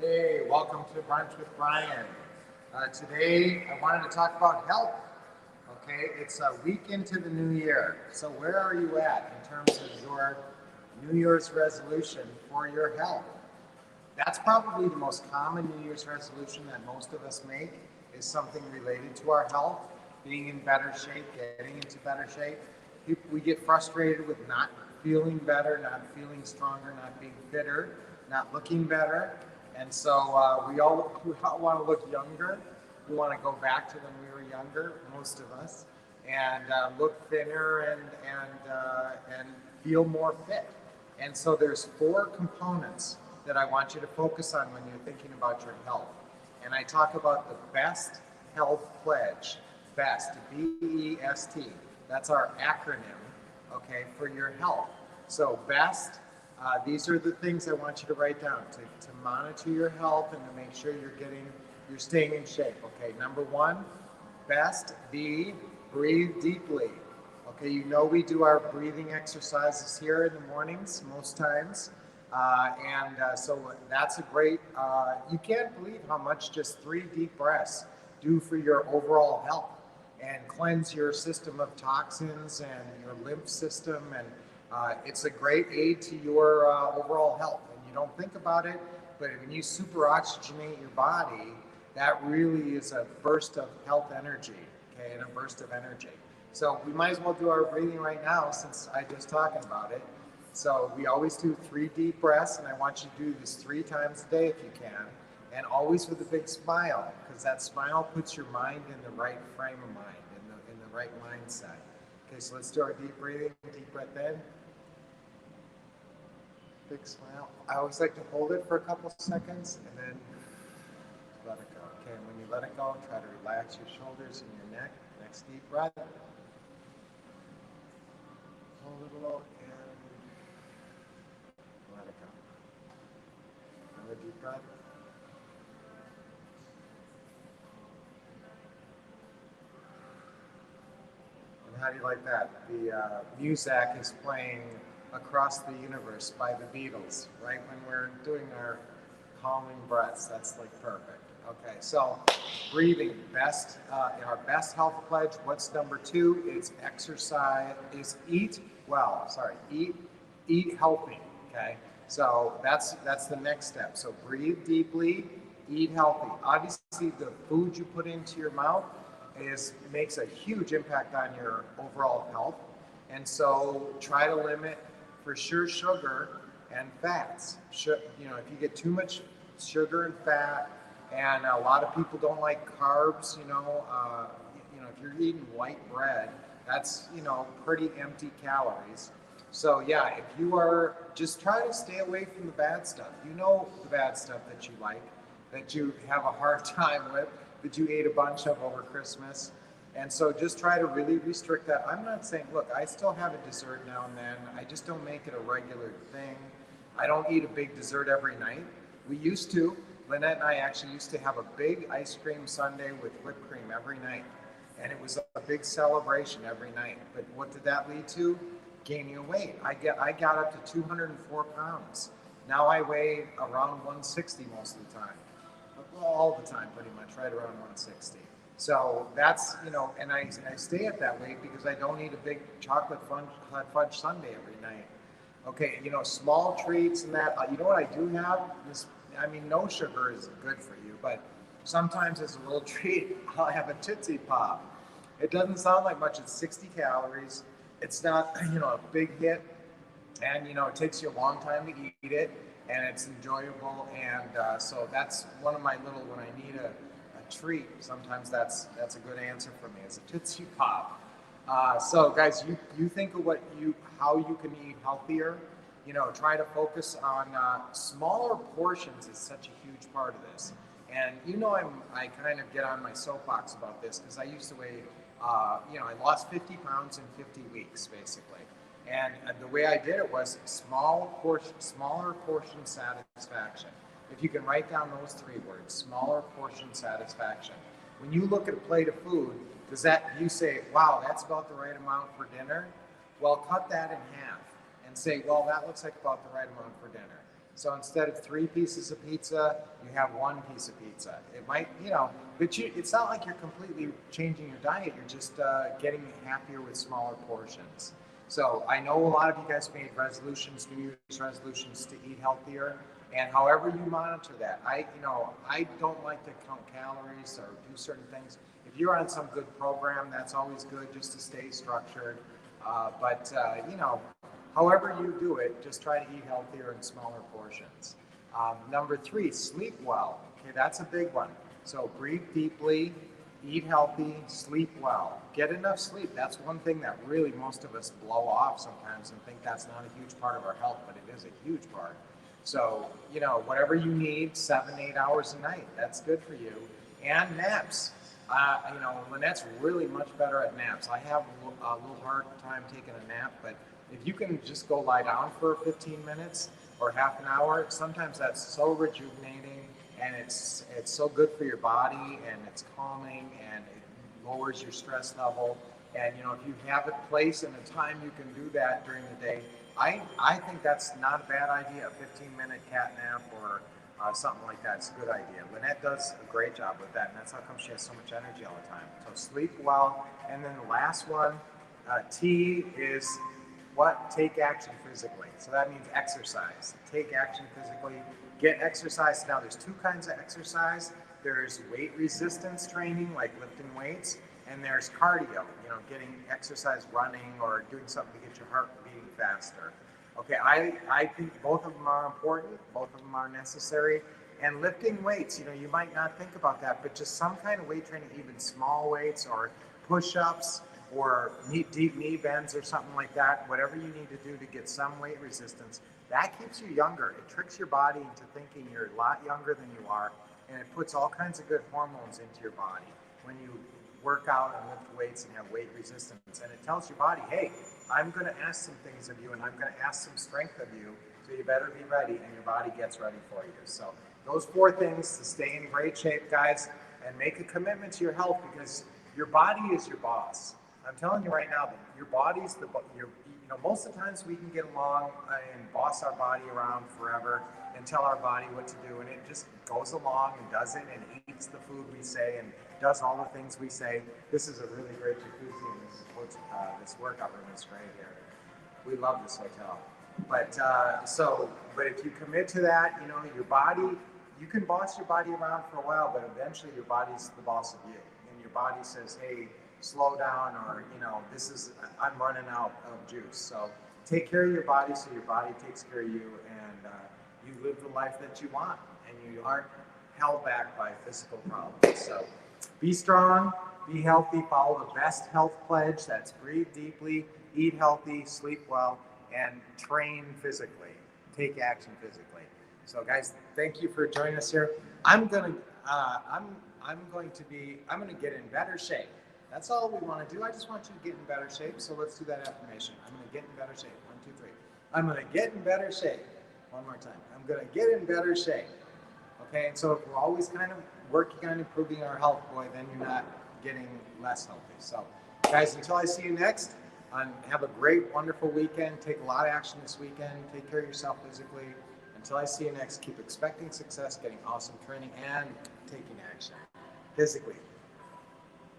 Hey, welcome to Brunch with Brian. Today I wanted to talk about health. Okay, it's a week into the new year. So where are you at in terms of your New Year's resolution for your health? That's probably the most common New Year's resolution that most of us make is something related to our health, being in better shape, getting into better shape. We get frustrated with not feeling better, not feeling stronger, not being fitter, not looking better. And so we all want to look younger. We want to go back to when we were younger, most of us, and look thinner and feel more fit. And so there's four components that I want you to focus on when you're thinking about your health. And I talk about the B.E.S.T health pledge. B.E.S.T, B-E.S.T. That's our acronym, okay, for your health. So B.E.S.T, these are the things I want you to write down to monitor your health and to make sure you're staying in shape. Okay, number one, B.E.S.T, B, breathe deeply. Okay, you know we do our breathing exercises here in the mornings most times. So that's a great, you can't believe how much just 3 deep breaths do for your overall health and cleanse your system of toxins and your lymph system. And it's a great aid to your overall health. And you don't think about it, but when you super oxygenate your body, that really is a burst of health energy, okay, and a burst of energy. So we might as well do our breathing right now since I just talking about it. So we always do 3 deep breaths, and I want you to do this 3 times a day if you can, and always with a big smile, because that smile puts your mind in the right frame of mind, in the right mindset. Okay, so let's do our deep breathing. Deep breath in. Big smile. I always like to hold it for a couple seconds and then let it go. Okay, and when you let it go, try to relax your shoulders and your neck. Next deep breath. Hold it low and let it go. Another deep breath. And how do you like that? The music is playing Across the Universe by the Beatles, right when we're doing our calming breaths. That's like perfect. Okay, so breathing, our best health pledge. What's number 2? It's exercise, is eat well, eat healthy, okay? So that's the next step. So breathe deeply, eat healthy. Obviously the food you put into your mouth makes a huge impact on your overall health. And so try to limit for sure sugar and fats. If you get too much sugar and fat, and a lot of people don't like carbs, if you're eating white bread, that's, pretty empty calories. So yeah, if you are, just try to stay away from the bad stuff. You know the bad stuff that you like, that you have a hard time with, that you ate a bunch of over Christmas. And so just try to really restrict that. I'm not saying, look, I still have a dessert now and then. I just don't make it a regular thing. I don't eat a big dessert every night. We used to. Lynette and I actually used to have a big ice cream sundae with whipped cream every night. And it was a big celebration every night. But what did that lead to? Gaining weight. I got up to 204 pounds. Now I weigh around 160 most of the time. All the time, pretty much, right around 160. So that's, and I stay at that weight because I don't eat a big chocolate fudge sundae every night. Okay, small treats and that. You know what I do have? No sugar is good for you, but sometimes as a little treat, I'll have a Tootsie Pop. It doesn't sound like much. It's 60 calories. It's not, a big hit. And, it takes you a long time to eat it, and it's enjoyable. And so that's one of my little, when I need a treat, sometimes that's a good answer for me, is a Tootsie Pop. So guys, you think of how you can eat healthier. Try to focus on smaller portions is such a huge part of this. And I kind of get on my soapbox about this because I used to weigh, I lost 50 pounds in 50 weeks basically. And the way I did it was smaller portion satisfaction. If you can write down those 3 words, smaller portion satisfaction. When you look at a plate of food, you say, wow, that's about the right amount for dinner? Well, cut that in half and say, well, that looks like about the right amount for dinner. So instead of 3 pieces of pizza, you have 1 piece of pizza. It might, but it's not like you're completely changing your diet. You're just getting happier with smaller portions. So I know a lot of you guys made resolutions, New Year's resolutions to eat healthier, and however you monitor that, I don't like to count calories or do certain things. If you're on some good program, that's always good just to stay structured. But however you do it, just try to eat healthier in smaller portions. Number 3, sleep well. Okay, that's a big one. So breathe deeply, eat healthy, sleep well. Get enough sleep. That's one thing that really most of us blow off sometimes and think that's not a huge part of our health, but it is a huge part. So, whatever you need, 7-8 hours a night, that's good for you. And naps. Lynette's really much better at naps. I have a little hard time taking a nap, but if you can just go lie down for 15 minutes or half an hour, sometimes that's so rejuvenating, and it's so good for your body, and it's calming, and it lowers your stress level. And if you have a place and a time you can do that during the day, I think that's not a bad idea. A 15-minute cat nap or something like that. It's a good idea. Lynette does a great job with that, and that's how come she has so much energy all the time. So sleep well. And then the last one, T, is what? Take action physically. So that means exercise. Take action physically. Get exercise. Now there's 2 kinds of exercise. There's weight resistance training, like lifting weights, and there's cardio, getting exercise, running, or doing something to get your heart beating faster. Okay, I think both of them are important, both of them are necessary. And lifting weights, you might not think about that, but just some kind of weight training, even small weights or push-ups or deep knee bends or something like that, whatever you need to do to get some weight resistance, that keeps you younger. It tricks your body into thinking you're a lot younger than you are, and it puts all kinds of good hormones into your body when you work out and lift weights and have weight resistance. And it tells your body, hey, I'm going to ask some things of you, and I'm going to ask some strength of you, so you better be ready, and your body gets ready for you. So those 4 things to stay in great shape, guys, and make a commitment to your health, because your body is your boss. I'm telling you right now that your body's most of the times we can get along and boss our body around forever and tell our body what to do, and it just goes along and does it and eats the food we say and does all the things we say. This is a really great jacuzzi, and this workout room is great here. We love this hotel. But if you commit to that, your body, you can boss your body around for a while, but eventually your body's the boss of you, and your body says, hey, slow down, or I'm running out of juice. So take care of your body so your body takes care of you, and you live the life that you want, and you aren't held back by physical problems. So be strong, be healthy, follow the B.E.S.T health pledge. That's breathe deeply, eat healthy, sleep well, and train physically. Take action physically. So guys, thank you for joining us here. I'm gonna get in better shape. That's all we want to do. I just want you to get in better shape. So let's do that affirmation. I'm going to get in better shape. 1, 2, 3. I'm going to get in better shape. One more time. I'm going to get in better shape. Okay, and so if we're always kind of working on improving our health, boy, then you're not getting less healthy. So guys, until I see you next, have a great, wonderful weekend. Take a lot of action this weekend. Take care of yourself physically. Until I see you next, keep expecting success, getting awesome training, and taking action physically.